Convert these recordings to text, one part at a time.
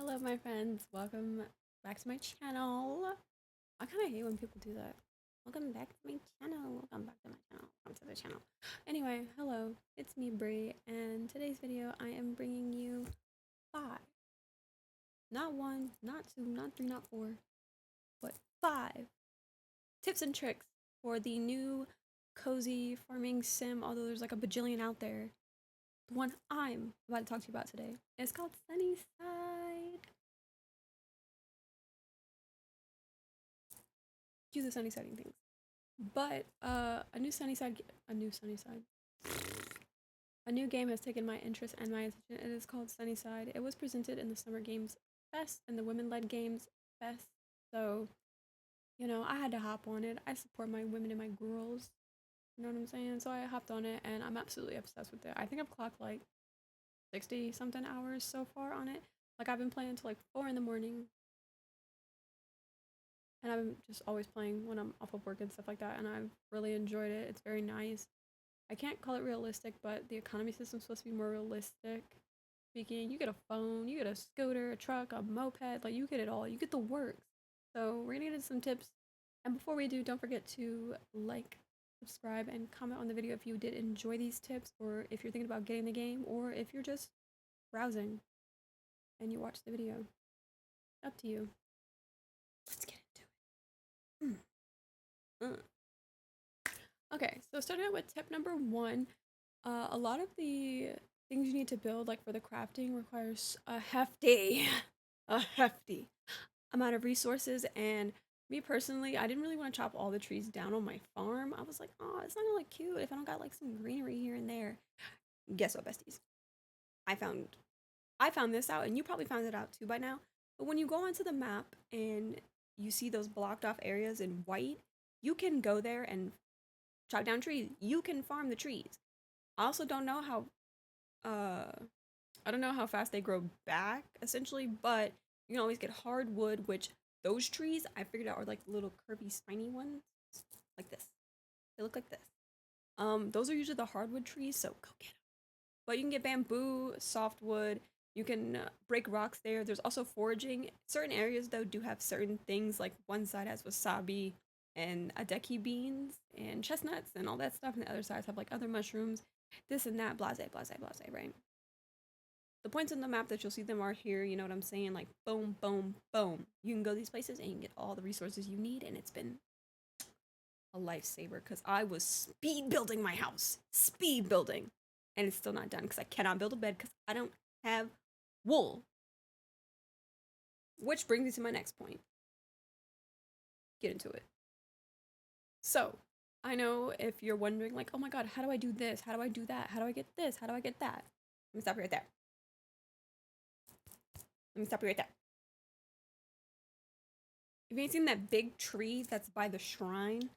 Hello, my friends. Welcome back to my channel. I kind of hate when people do that. Welcome back to my channel. Welcome back to my channel. Welcome to the channel. Anyway, hello. It's me, Brie, and today's video I am bringing you five, not one, not two, not three, not four, but five tips and tricks for the new cozy farming sim. Although there's like a bajillion out there, the one I'm about to talk to you about today is called Sunnyside. Do the sunny siding things. But a new game has taken my interest and my attention. It is called Sunnyside. It was presented in the Summer Games Fest and the Women-led Games Fest. So, I had to hop on it. I support my women and my girls. You know what I'm saying? So I hopped on it and I'm absolutely obsessed with it. I think I've clocked like 60 something hours so far on it. Like I've been playing until like 4 in the morning. And I'm just always playing when I'm off of work and stuff like that. And I've really enjoyed it. It's very nice. I can't call it realistic, but the economy system's supposed to be more realistic. Speaking, you get a phone, you get a scooter, a truck, a moped, like you get it all. You get the works. So we're gonna get into some tips. And before we do, don't forget to like, subscribe, and comment on the video if you did enjoy these tips, or if you're thinking about getting the game, or if you're just browsing and you watch the video. Up to you. Let's get into it. Okay, so starting out with tip number one, a lot of the things you need to build, like for the crafting, requires a hefty amount of resources. And me personally, I didn't really want to chop all the trees down on my farm. I was like, oh, it's not gonna look cute if I don't got like some greenery here and there. Guess what, besties? I found I found this out, and you probably found it out too by now. But when you go onto the map and you see those blocked off areas in white, you can go there and chop down trees. You can farm the trees. I also don't know how uh I don't know how fast they grow back essentially, but you can always get hardwood, which those trees I figured out are like little curvy spiny ones like this. They look like this. Those are usually the hardwood trees, so go get them. But you can get bamboo, softwood. You can break rocks there. There's also foraging. Certain areas though do have certain things, like one side has wasabi and adeki beans and chestnuts and all that stuff, and the other sides have like other mushrooms, this and that, blase, blase, blase, right? The points on the map that you'll see them are here, you know what I'm saying? Like boom, boom, boom. You can go these places and you can get all the resources you need, and it's been a lifesaver because I was speed building my house. Speed building. And it's still not done because I cannot build a bed because I don't have wool. Which brings me to my next point. Get into it. So, I know if you're wondering, like, oh my god, how do I do this? How do I do that? How do I get this? How do I get that? Let me stop you right there. Let me stop you right there. If you ain't seen that big tree that's by the shrine,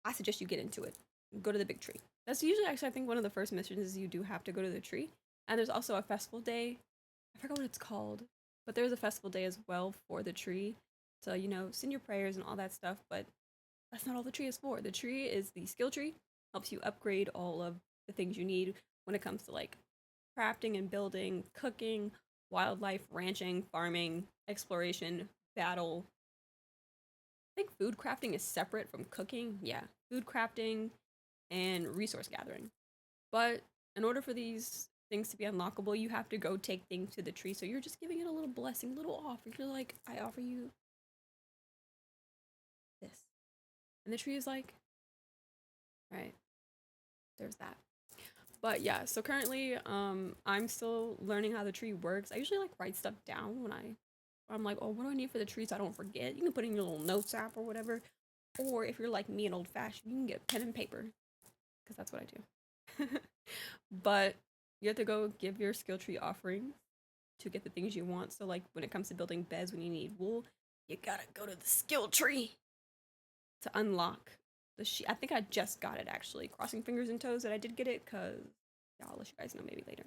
I suggest you get into it. Go to the big tree. That's usually actually, I think, one of the first missions is you do have to go to the tree. And there's also a festival day. I forgot what it's called, but there's a festival day as well for the tree. So, send your prayers and all that stuff, but that's not all the tree is for. The tree is the skill tree, helps you upgrade all of the things you need when it comes to like crafting and building, cooking, wildlife, ranching, farming, exploration, battle. I think food crafting is separate from cooking. Yeah, food crafting and resource gathering. But in order for these things to be unlockable, you have to go take things to the tree. So you're just giving it a little blessing, little offer. You're like, I offer you this. And the tree is like, right, there's that. But yeah, so currently, I'm still learning how the tree works. I usually like write stuff down when I'm like, oh, what do I need for the tree so I don't forget? You can put in your little notes app or whatever. Or if you're like me and old fashioned, you can get pen and paper, because that's what I do. But you have to go give your skill tree offerings to get the things you want. So like when it comes to building beds, when you need wool, you gotta go to the skill tree to unlock the sheep. I think I just got it actually. Crossing fingers and toes that I did get it, because yeah, I'll let you guys know maybe later.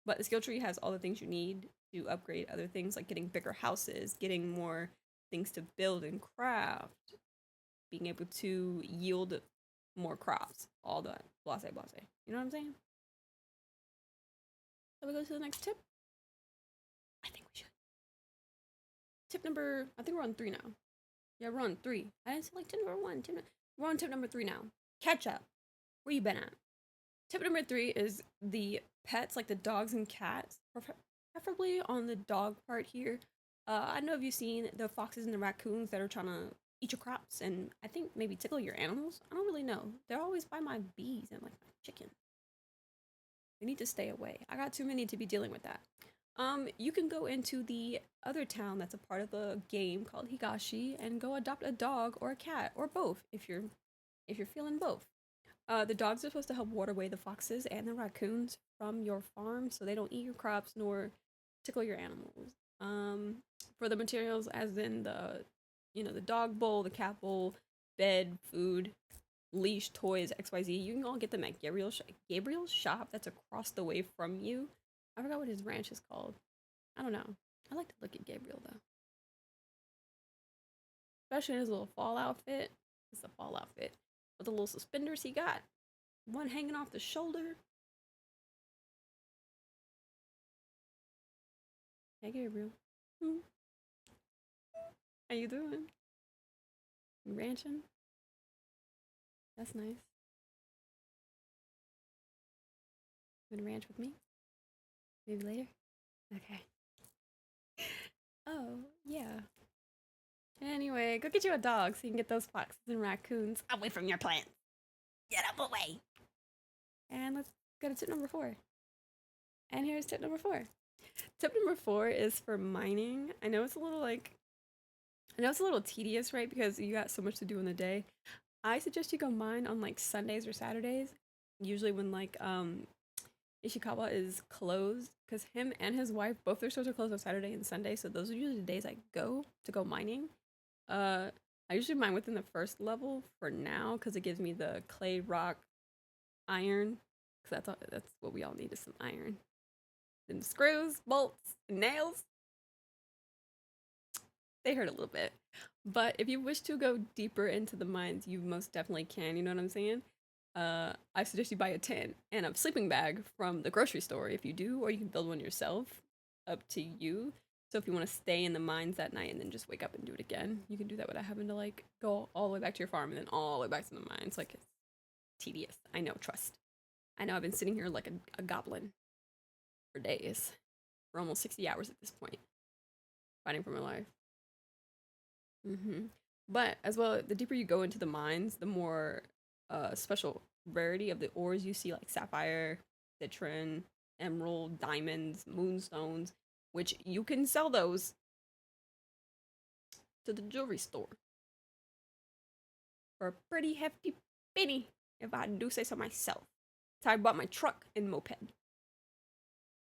But the skill tree has all the things you need to upgrade other things, like getting bigger houses, getting more things to build and craft, being able to yield more crops, all that blase blase. You know what I'm saying? Shall we go to the next tip? I think we should. tip number, I think we're on 3 now. Yeah, we're on 3. I didn't say like tip number 1. We're on tip number 3 now. Catch up. Where you been at? Tip number 3 is the pets, like the dogs and cats, preferably on the dog part here. I don't know if you've seen the foxes and the raccoons that are trying to eat your crops and I think maybe tickle your animals. I don't really know. They're always by my bees and like my chicken. They need to stay away. I got too many to be dealing with that. You can go into the other town that's a part of the game called Higashi and go adopt a dog or a cat or both if you're feeling both. The dogs are supposed to help ward away the foxes and the raccoons from your farm so they don't eat your crops nor tickle your animals. For the materials, as in the dog bowl, the cat bowl, bed, food, leash, toys, XYZ, you can all get them at Gabriel's shop that's across the way from you. I forgot what his ranch is called. I don't know. I like to look at Gabriel though. Especially in his little fall outfit. It's a fall outfit. With the little suspenders he got. One hanging off the shoulder. Hey Gabriel. How you doing? You ranching? That's nice. You wanna ranch with me? Maybe later? Okay. Oh, yeah. Anyway, go get you a dog so you can get those foxes and raccoons away from your plants. Get up away. And let's go to tip number 4. And here's tip number 4. Tip number 4 is for mining. I know it's a little tedious, right? Because you got so much to do in the day. I suggest you go mine on like Sundays or Saturdays. Usually when like Ishikawa is closed, because him and his wife, both their stores are closed on Saturday and Sunday, so those are usually the days I go to go mining. I usually mine within the first level for now, because it gives me the clay, rock, iron, because that's what we all need is some iron. Then screws, bolts, and nails. They hurt a little bit. But if you wish to go deeper into the mines, you most definitely can, you know what I'm saying? I suggest you buy a tent and a sleeping bag from the grocery store if you do, or you can build one yourself. Up to you. So if you want to stay in the mines that night and then just wake up and do it again, you can do that without having to like go all the way back to your farm and then all the way back to the mines. Like it's tedious. I know, trust. I know I've been sitting here like a goblin for days, for almost 60 hours at this point, fighting for my life. But as well, the deeper you go into the mines, the more special rarity of the ores you see, like sapphire, citron, emerald, diamonds, moonstones, which you can sell those to the jewelry store for a pretty hefty penny, if I do say so myself. So I bought my truck and moped.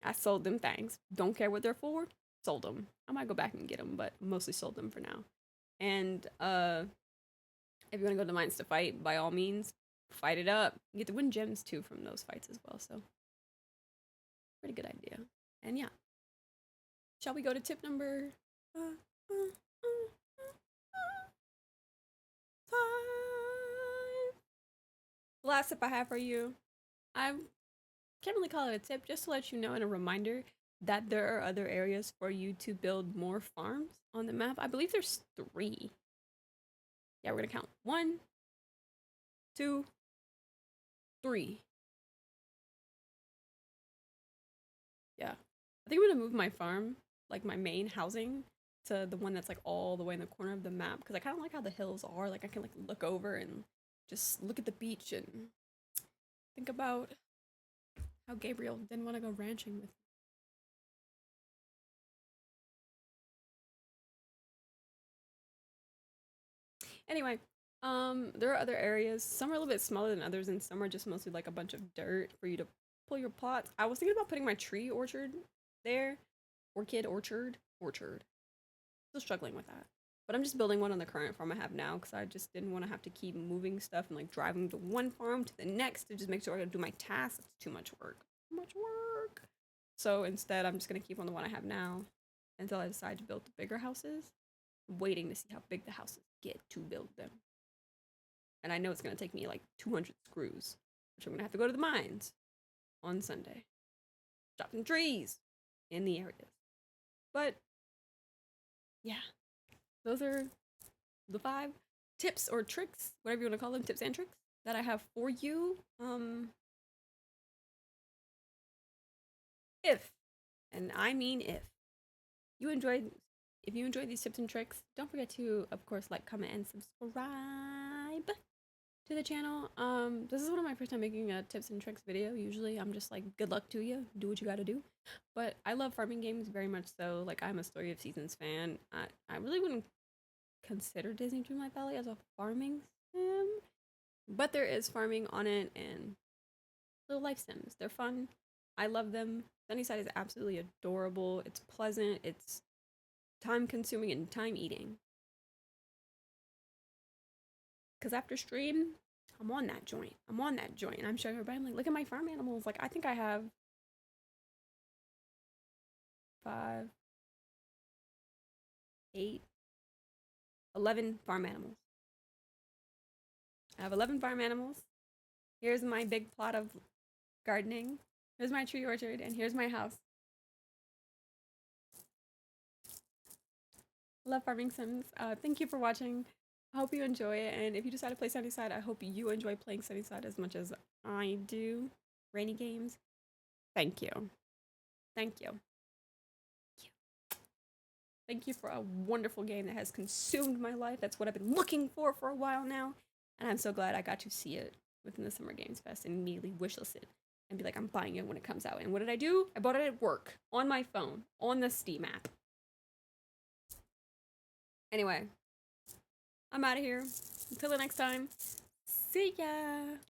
I sold them things. Don't care what they're for. Sold them. I might go back and get them, but mostly sold them for now. And if you want to go to the mines to fight, by all means, fight it up. You get to win gems too from those fights as well. So, pretty good idea. And yeah, shall we go to tip number 5? The last tip I have for you, I can't really call it a tip, just to let you know and a reminder that there are other areas for you to build more farms on the map. I believe there's 3. Yeah, we're gonna count 1, 2, 3. Yeah, I think I'm gonna move my farm, like my main housing, to the one that's like all the way in the corner of the map because I kind of like how the hills are. Like I can like look over and just look at the beach and think about how Gabriel didn't want to go ranching with me. Anyway, there are other areas. Some are a little bit smaller than others, and some are just mostly like a bunch of dirt for you to pull your plots. I was thinking about putting my tree orchard there, orchard. Still struggling with that, but I'm just building one on the current farm I have now because I just didn't want to have to keep moving stuff and like driving to one farm to the next to just make sure I can do my tasks. It's too much work. Too much work. So instead, I'm just gonna keep on the one I have now until I decide to build the bigger houses. Waiting to see how big the houses get to build them. And I know it's gonna take me like 200 screws, which I'm gonna have to go to the mines on Sunday. Chop some trees in the areas. But yeah, those are the 5 tips or tricks, whatever you want to call them, tips and tricks that I have for you. If, and I mean you enjoyed, if you enjoyed these tips and tricks, don't forget to, of course, like, comment, and subscribe to the channel. This is one of my first time making a tips and tricks video. Usually I'm just like, good luck to you, do what you gotta do. But I love farming games very much so. Like, I'm a Story of Seasons fan. I really wouldn't consider Disney Dreamlight Valley as a farming sim, but there is farming on it and little life sims. They're fun. I love them. Sunnyside is absolutely adorable. It's pleasant. It's time consuming and time eating. Because after stream, I'm on that joint. I'm showing everybody, I'm like, look at my farm animals. Like, I think I have 5, 8, 11 farm animals. I have 11 farm animals. Here's my big plot of gardening. Here's my tree orchard, and here's my house. Love farming sims. Thank you for watching. I hope you enjoy it, and if you decide to play Sunnyside, I hope you enjoy playing Sunnyside as much as I do. Rainy games. Thank you. Thank you. Thank you for a wonderful game that has consumed my life. That's what I've been looking for a while now, and I'm so glad I got to see it within the Summer Games Fest and immediately wishlist it and be like, I'm buying it when it comes out. And what did I do? I bought it at work, on my phone, on the Steam app. Anyway, I'm out of here. Until the next time, see ya!